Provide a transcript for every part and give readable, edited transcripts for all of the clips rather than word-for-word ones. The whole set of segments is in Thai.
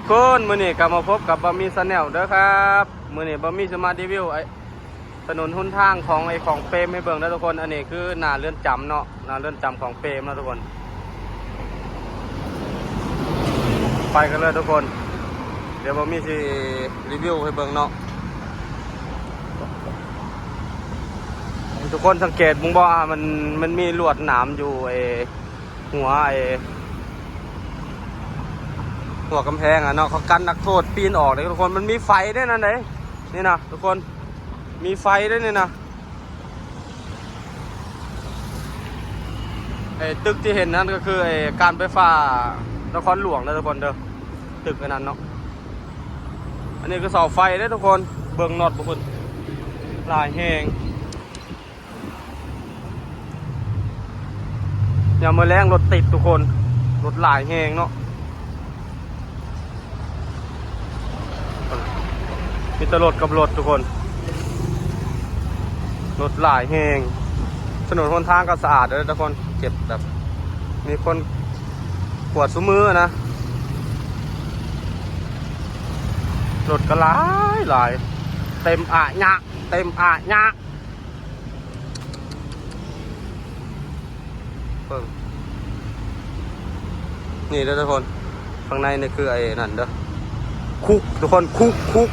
คนมื้อนี้ก็มาพบกับบะหมี่ชาแนลเด้อครับมื้อนี้บะหมี่จะมารีวิวถนนหนทางของของเปรมให้เบิ่งนะทุกคนอันนี้คือหน้าเรือนจำเนาะหน้าเรือนจำของเปรมนะทุกคนไปกันเลยทุกคนเดี๋ยวบะหมี่สิรีวิวให้เบิ่งเนาะทุกคนสังเกตมุงบ่มันมีลวดหนามอยู่หัวหัวกำแพงอ่ะเนาะเขากันนักโทษปีนออกเลยทุกคนมันมีไฟด้วยนั่นเลยนี่นะทุกคนมีไฟด้วยนี่นะตึกที่เห็นนั่นก็คือการไฟฟ้านครหลวงนะทุกคนเด้อตึกอันนั้นเนาะอันนี้คือเสาไฟได้ทุกคนเบิ่งน็อตทุกคนลายแห้งอย่ามาแรงรถติดทุกคนรถลายแห้งเนาะมีตลดกับรถทุกคนรถหลายแหงถนนหนทางก็สะอาดเลยทุกคนเก็บแบบมีคนกวาดซุ้มมือนะรถก็หลายเต็มอ่ะยะเต็มอ่ะยะนี่เด้อทุกคนข้างในนี่คือนั่นเด้อคุกทุกคนคุก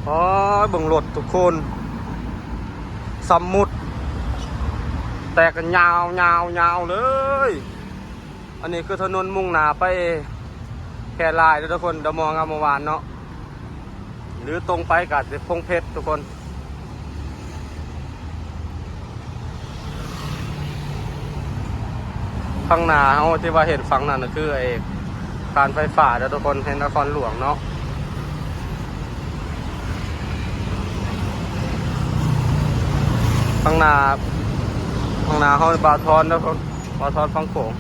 อ๋อเบิ่งรถทุกคนสมุดแตกกันยาวเลยอันนี้คือถนนมุ่งหน้าไปแค่ลายทุกคนเดมองเมื่อวานเนาะหรือตรงไปกับพงเพชรทุกคนข้างหน้าเขาที่ว่าเห็นฝั่งนั้นก็คือการไฟฟ้าทุกคนเห็นนครหลวงเนาะข้างหน้าเขาปลาทอนแล้วปลาทอนฟังโขง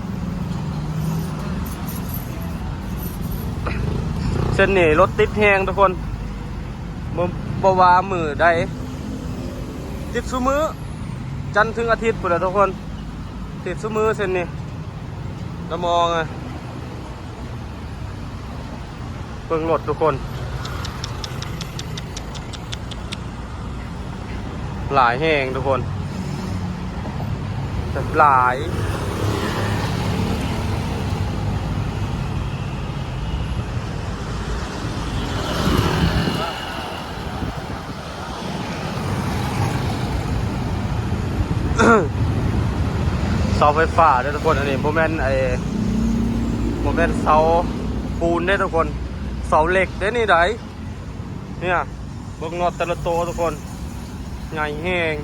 เส้นนี้รถติดแห้งทุกคนบ่ว่ามือใดติดซุมือจันทร์ถึงอาทิตย์พุ่นแหละทุกคนติดซุมือเส้นนี้เรามองเบิ่งรถทุกคนหลายแห้งทุกคนหลายเสาไฟฟ้าได้ทุกคนอันนี้โมเมนต์เสาปูนได้ทุกคนเสาเหล็กได้นี่ไดเนี่ยเบิ่งน็อตแต่ละตัวทุกคนใหญ่แห้ง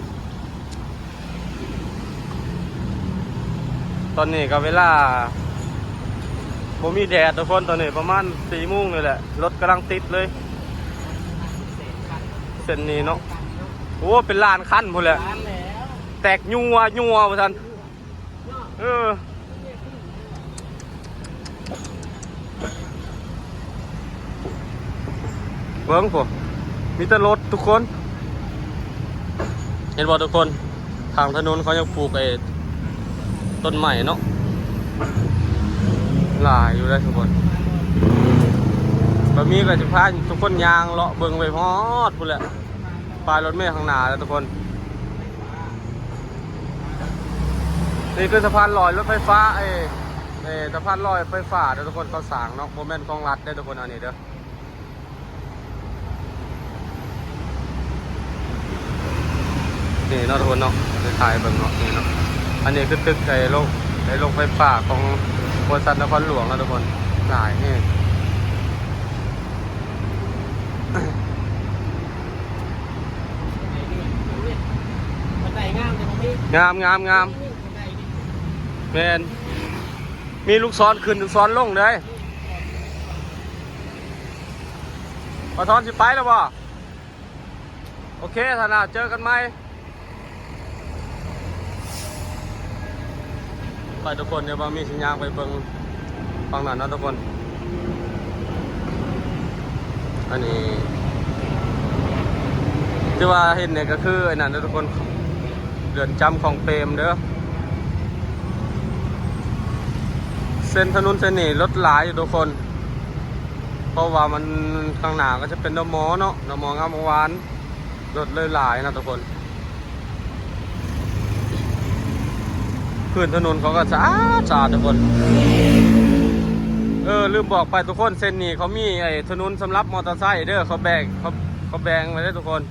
ตอนนี้ก็เวลาบ่มีแดดทุกคนตอนนี้ประมาณ4 โมงเลยแหละรถกำลังติดเลยเส้นนี้เนาะโอ้เป็นล้านคันพุ่นแหละแตกยัวว่าซั่นเบิ่งพวกมีแต่รถทุกคนเห็นบ่ทุกคนทางถนนเขายังปลูกต้นใหม่เนาะหลายอยู่เลยทุกคนบะหมี่ก็จะพาทุกคนยางเลาะเบิ่งไปฮอดพุ่นแหละปลายรถเมล์ข้างหน้าแล้วทุกคนนี่คือสะพานลอยรถไฟฟ้าสะพานลอยไฟฟ้าเด้อทุกคนเขาสร้างเนาะโมเมนต์ของรัฐได้ทุกคนอันนี้เด้อนี่เนาะทุกคนเนาะไปถ่ายเบิ่งเนาะนี่เนาะอันนี้คือตึกโรงไฟฟ้าของบริษัทนครหลวงนะทุกคนหลายนี่งามแมนมีลูกศรขึ้นลูกศรลงเลยพอทอนสิไปแล้วบ่โอเคท่านเจอกันไหมไปทุกคนเดี๋ยวมีสัญญาณไปเบิ่งฝั่งนั้นนะทุกคนอันนี้ที่ว่าเห็นเนี่ยก็คือไอ้นั่นนะทุกคนเรือนจำของเปรมเด้อเส้นถนนเส้นนี้รถหลายอยู่ทุกคน เพราะว่ามันข้างหน้าก็จะเป็นดมอเนาะดมองามวงวานรถเลยหลายนะทุกคนพื้นถนนเขาก็สะอาดทุกคนลืมบอกไปทุกคนเส้นนี้เขามีไอ้ถนนสำหรับมอเตอร์ไซค์เด้อเขาแบ่งไว้ได้ทุกคน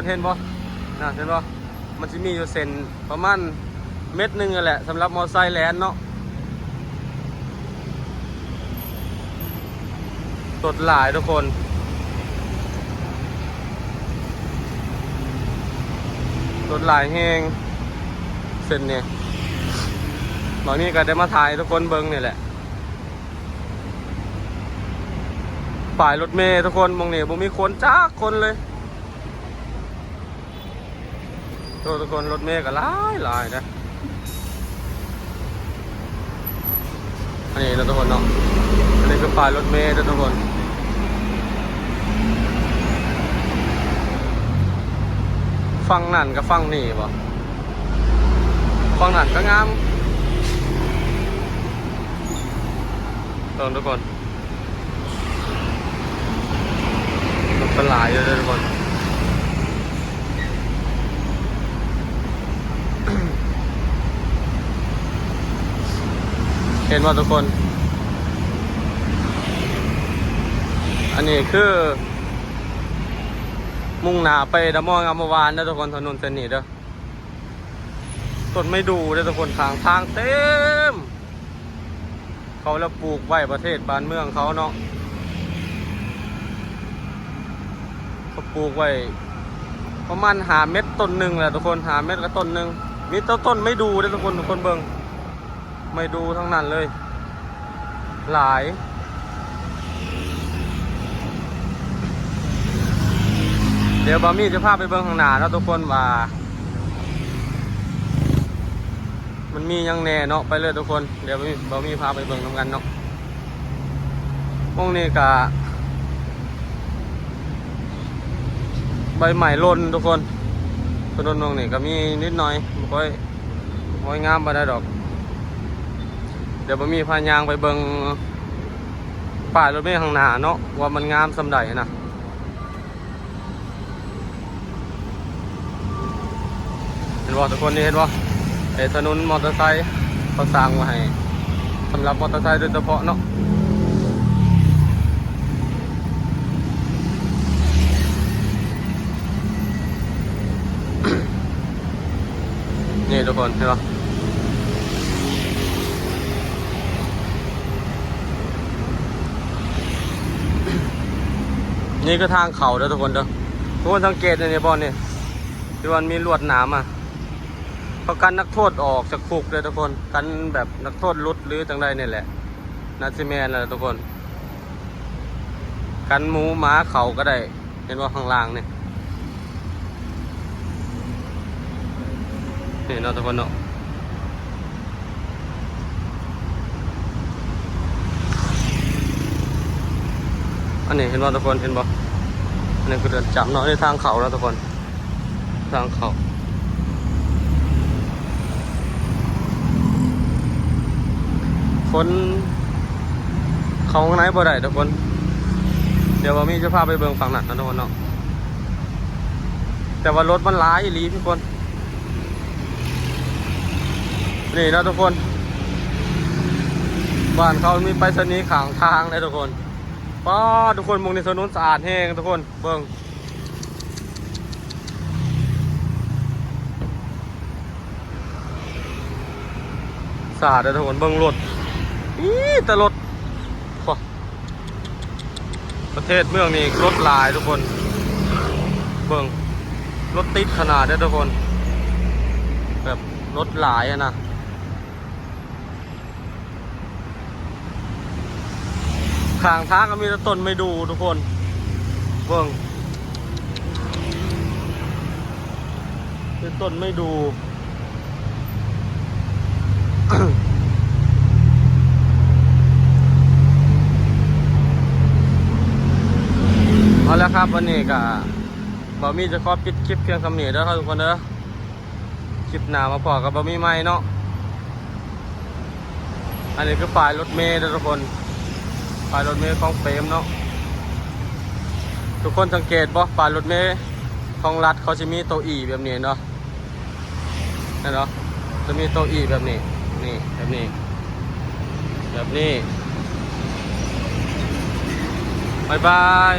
เห็นปะนะเห็นปะมันจะมีอยู่เส้นประมาณเม็ดหนึ่งแหละสำหรับมอเตอร์ไซค์แลนด์เนาะรถหลายทุกคนรถหลายแห้งเส้นเนี่ยตอนนี้ก็ได้มาถ่ายทุกคนเบิ้งนี่แหละฝ่ายรถเมย์ทุกคนมองนี่บ่มีคนจ้าคนเลยทุกคนรถเมย์ก็หลายนะอันนี้นะทุกคนเนาะอันนี้คือฝ่ายรถเมย์นะทุกคนฟังนั่นกับฟังนี่บ่ฟังนั่นก็งามทุกคนมันเป็นหลายเลยทุกคนเห็นว่าทุกคนอันนี้คือมุ่งหน้าไปดะมองามวานนะทุกคนถนนเส้นนี้เด้อต้นไม่ดูเด้อทุกคนทางเต็มเขาแล้วปลูกไว้ประเทศบ้านเมืองเขาเนาะเขาปลูกไว้ประมาณ5 เม็ดต้นหนึ่งแหละทุกคน5 เม็ดกับต้นหนึ่งมีต้นไม่ดูเด้อทุกคนเบิ่งไม่ดูทั้งนั้นเลยหลายเดี๋ยวบะมี่จะพาไปเบิ่งข้างหน้าแล้วทุกคนว่ามันมียังแน่เนาะไปเลยทุกคนเดี๋ยวบะมี่พาไปเบิ่งทำกันเนาะพวกนี้กะใบใหม่ล่นทุกคนถนนตรงนี้ก็มีนิดหน่อยไม่ค่อยงามไปได้ดอกเดี๋ยวบะมี่พายางไปเบิ่งป้ายรถเมล์ข้างหน้าเนาะว่ามันงามสำใดนะเห็นว่าทุกคนนี่เห็นว่าไอ้ถนนมอเตอร์ไซค์เขาสร้างไว้ให้สำหรับมอเตอร์ไซค์โดยเฉพาะเนาะนี่ทุกคนเห็นปะนี่ก็ทางเขาเด้อทุกคนเด้อทุกคนสังเกตในบอลนี่ที่มันมีลวดหนามอ่ะเขากันนักโทษออกจากคุกเลยทุกคนกันแบบนักโทษลุดหรือจังใดนี่แหละนาซิแมนอะไรทุกคนกันหมูหมาเขาก็ได้เห็นว่าข้างล่างนี่เนาะทุกคนเนาะอันนี้เห็นว่าทุกคนเห็นบ่อันนี้คือเดินจับเนาะในทางเขาแล้วทุกคนทางเขาคนเขาข้างในบ่ได้ทุกคนเดี๋ยวว่ามีจะพาไปเบิ่งฝั่งนั้นนะทุกคนเนาะแต่ว่ารถมันหลายอีหลีทุกคนนี่นะทุกคนบ้านเขามีไปรษณีย์ข้างทางเลยทุกคนป้าทุกคนมองในถนนสะอาดแห้งทุกคนเบิ่งสะอาดเลยทุกคนเบิ่งรถแต่รถประเทศเมืองนี้รถหลายทุกคนเบิ่งรถติดขนาดได้ทุกคนแบบรถหลายอะนะข้างทางก็มีแต่ต้นไม่ดูทุกคนเบิ่งเป็นต้นไม่ดู เอาละครับวันนี้ก็บะมี่จะขอปิดคลิปเพียงคำนี้แล้วครับทุกคนเด้อคลิปหน้ามาพอกับบะมี่ใหม่เนาะอันนี้คือฝ่ายรถเมล์ทุกคน ป้ายรถเมล์ของเฟรมเนาะทุกคนสังเกตบ่ป้ายรถเมล์ของรัฐเขาจะมีตัวอีแบบนี้เนาะนั่นเนาะจะมีตัวอีแบบนี้นี่แบบนี้แบบนี้บายบาย